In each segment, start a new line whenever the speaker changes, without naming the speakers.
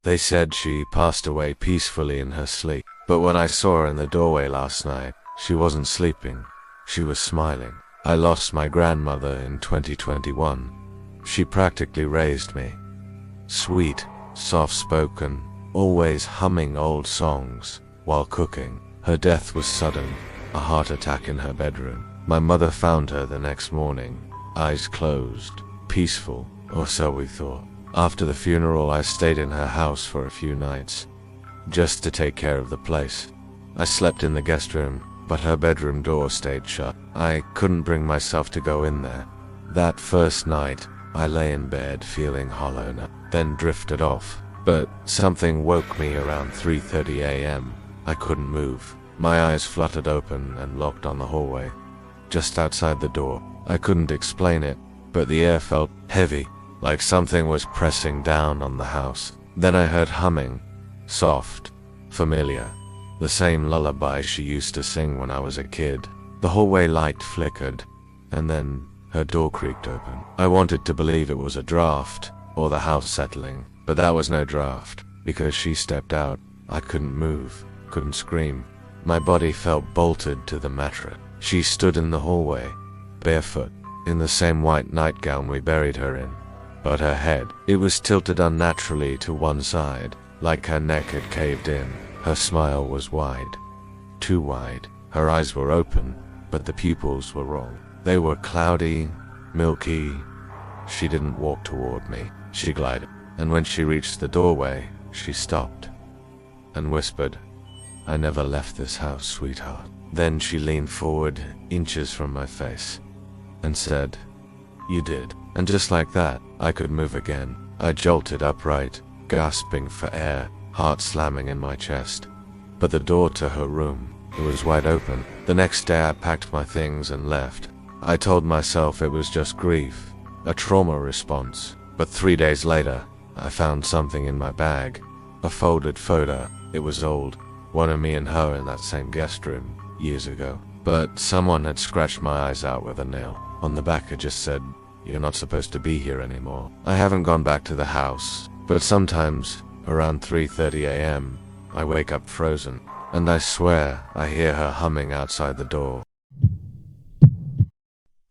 They said she passed away peacefully in her sleep, but when I saw her in the doorway last night, she wasn't sleeping. She was smiling. I lost my grandmother in 2021. She practically raised me. Sweet, soft-spoken, always humming old songs while cooking. Her death was sudden, a heart attack in her bedroom. My mother found her the next morning, eyes closed, peaceful, or so we thought. After the funeral, I stayed in her house for a few nights, just to take care of the place. I slept in the guest room, but her bedroom door stayed shut. I couldn't bring myself to go in there. That first night, I lay in bed feeling hollow, then drifted off. But something woke me around 3:30 a.m. I couldn't move. My eyes fluttered open and locked on the hallway, just outside the door. I couldn't explain it, but the air felt heavy, like something was pressing down on the house. Then I heard humming, soft, familiar, the same lullaby she used to sing when I was a kid. The hallway light flickered, and then her door creaked open. I wanted to believe it was a draft, or the house settling, but that was no draft, because she stepped out. I couldn't move, couldn't scream. My body felt bolted to the mattress. She stood in the hallway, barefoot, in the same white nightgown we buried her in. But her head, it was tilted unnaturally to one side, like her neck had caved in. Her smile was wide, too wide. Her eyes were open, but the pupils were wrong. They were cloudy, milky. She didn't walk toward me. She glided, and when she reached the doorway, she stopped and whispered, "I never left this house, sweetheart." Then she leaned forward, inches from my face, and said, "You did." And just like that, I could move again. I jolted upright, gasping for air, heart slamming in my chest. But the door to her room, it was wide open. The next day I packed my things and left. I told myself it was just grief, a trauma response. But 3 days later, I found something in my bag, a folded photo. It was old, one of me and her in that same guest room, years ago. But someone had scratched my eyes out with a nail. On the back it just said, "You're not supposed to be here anymore." I haven't gone back to the house, but sometimes, around 3:30 a.m., I wake up frozen, and I swear I hear her humming outside the door.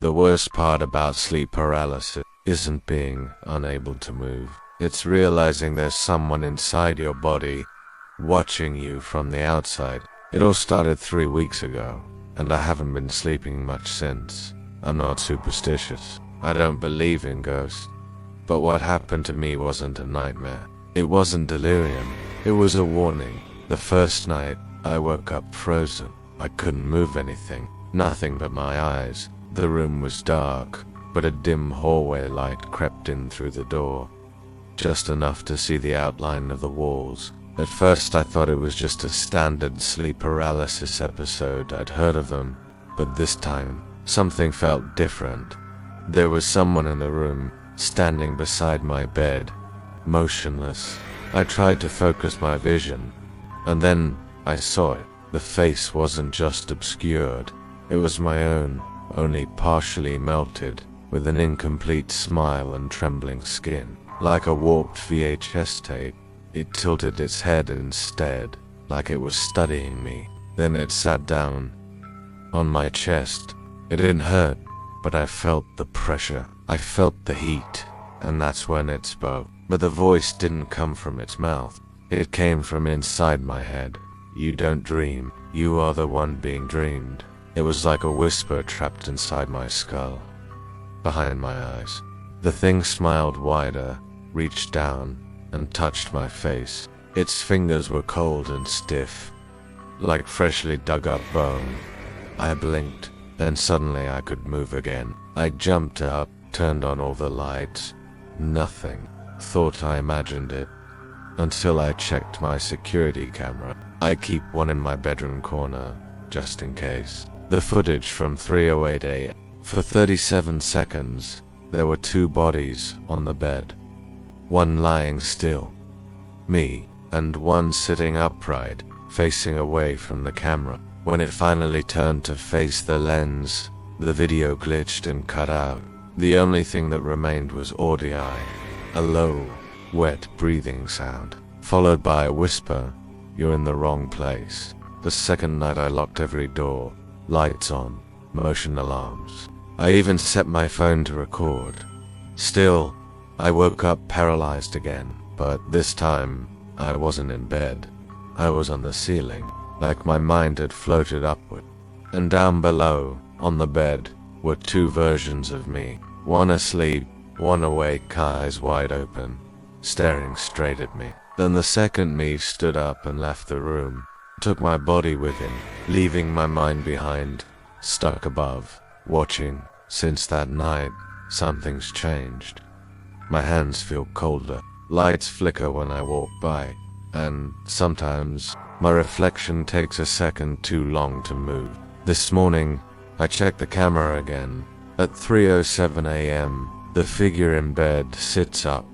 The worst part about sleep paralysis isn't being unable to move. It's realizing there's someone inside your body, watching you from the outside. It all started 3 weeks ago, and I haven't been sleeping much since. I'm not superstitious. I don't believe in ghosts. But what happened to me wasn't a nightmare. It wasn't delirium. It was a warning. The first night, I woke up frozen. I couldn't move anything. Nothing but my eyes. The room was dark, but a dim hallway light crept in through the door, just enough to see the outline of the walls. At first I thought it was just a standard sleep paralysis episode. I'd heard of them, but this time, something felt different. There was someone in the room, standing beside my bed, motionless. I tried to focus my vision, and then I saw it. The face wasn't just obscured, it was my own, only partially melted, with an incomplete smile and trembling skin. Like a warped VHS tape, it tilted its head instead, like it was studying me. Then it sat down on my chest. It didn't hurt, but I felt the pressure. I felt the heat, and that's when it spoke. But the voice didn't come from its mouth. It came from inside my head. "You don't dream. You are the one being dreamed." It was like a whisper trapped inside my skull, behind my eyes. The thing smiled wider, reached down, and touched my face. Its fingers were cold and stiff, like freshly dug up bone. I blinked, then suddenly I could move again. I jumped up, turned on all the lights. Nothing. Thought I imagined it, until I checked my security camera. I keep one in my bedroom corner, just in case. The footage from 3:08 a.m. For 37 seconds, there were 2 bodies on the bed. One lying still, me, and one sitting upright, facing away from the camera. When it finally turned to face the lens, the video glitched and cut out. The only thing that remained was audio, a low, wet breathing sound. followed by a whisper, "You're in the wrong place." The second night I locked every door, lights on, motion alarms. I even set my phone to record. Still, I woke up paralyzed again, but this time I wasn't in bed. I was on the ceiling, like my mind had floated upward. And down below, on the bed, were two versions of me. One asleep, one awake, eyes wide open, staring straight at me. Then the second me stood up and left the room, took my body with him, leaving my mind behind, stuck above, watching. Since that night, something's changed. My hands feel colder, lights flicker when I walk by, and sometimes my reflection takes a second too long to move. This morning, I checked the camera again. At 3:07 a.m., the figure in bed sits up,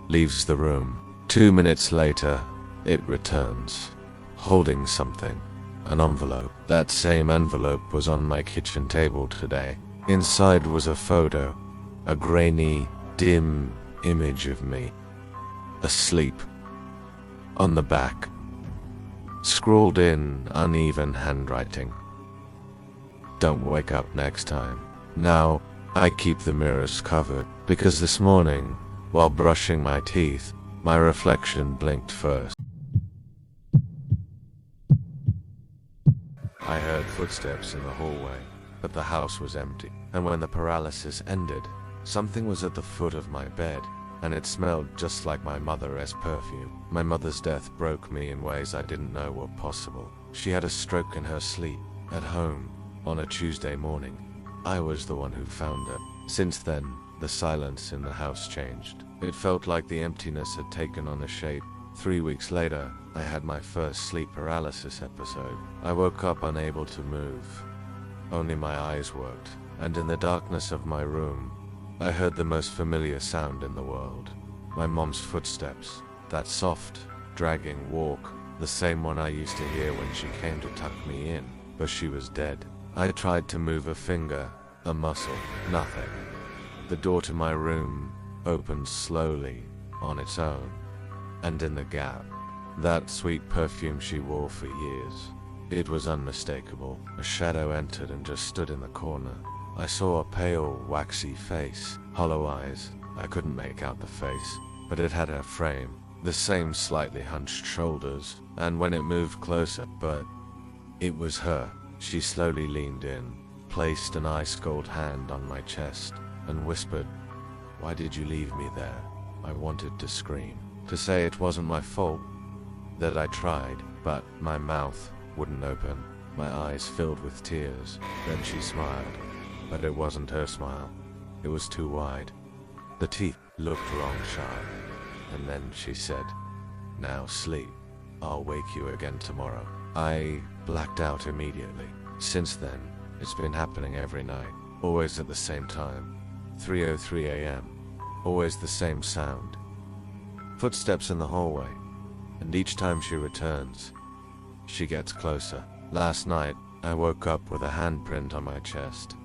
leaves the room. 2 minutes later, it returns, holding something, an envelope. That same envelope was on my kitchen table today. Inside was a photo, a grainy, dim image of me, asleep. On the back, scrawled in uneven handwriting, "Don't wake up next time." Now, I keep the mirrors covered, because this morning, while brushing my teeth, my reflection blinked first. I heard footsteps in the hallway, but the house was empty. And when the paralysis ended, something was at the foot of my bed, and it smelled just like my mother's perfume. My mother's death broke me in ways I didn't know were possible. She had a stroke in her sleep, at home, on a Tuesday morning. I was the one who found her. Since then, the silence in the house changed. It felt like the emptiness had taken on a shape. 3 weeks later, I had my first sleep paralysis episode. I woke up unable to move. Only my eyes worked, and in the darkness of my room, I heard the most familiar sound in the world. My mom's footsteps, that soft, dragging walk, the same one I used to hear when she came to tuck me in, but she was dead. I tried to move a finger, a muscle, nothing. The door to my room opened slowly, on its own, and in the gap, that sweet perfume she wore for years. It was unmistakable. A shadow entered and just stood in the corner. I saw a pale, waxy face, hollow eyes. I couldn't make out the face, but it had a frame, the same slightly hunched shoulders, and when it moved closer, but it was her. She slowly leaned in, placed an ice-cold hand on my chest, and whispered, "Why did you leave me there?" I wanted to scream, to say it wasn't my fault, that I tried, but my mouth wouldn't open. My eyes filled with tears. Then she smiled, but it wasn't her smile. It was too wide. The teeth looked wrong sharp. And then she said, "Now sleep. I'll wake you again tomorrow." I blacked out immediately. Since then, it's been happening every night, always at the same time, 3:03 a.m., always the same sound. Footsteps in the hallway, and each time she returns, she gets closer. Last night, I woke up with a handprint on my chest.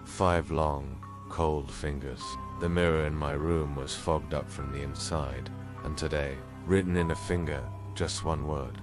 5 long, cold fingers. The mirror in my room was fogged up from the inside, and today, written in a finger, just one word.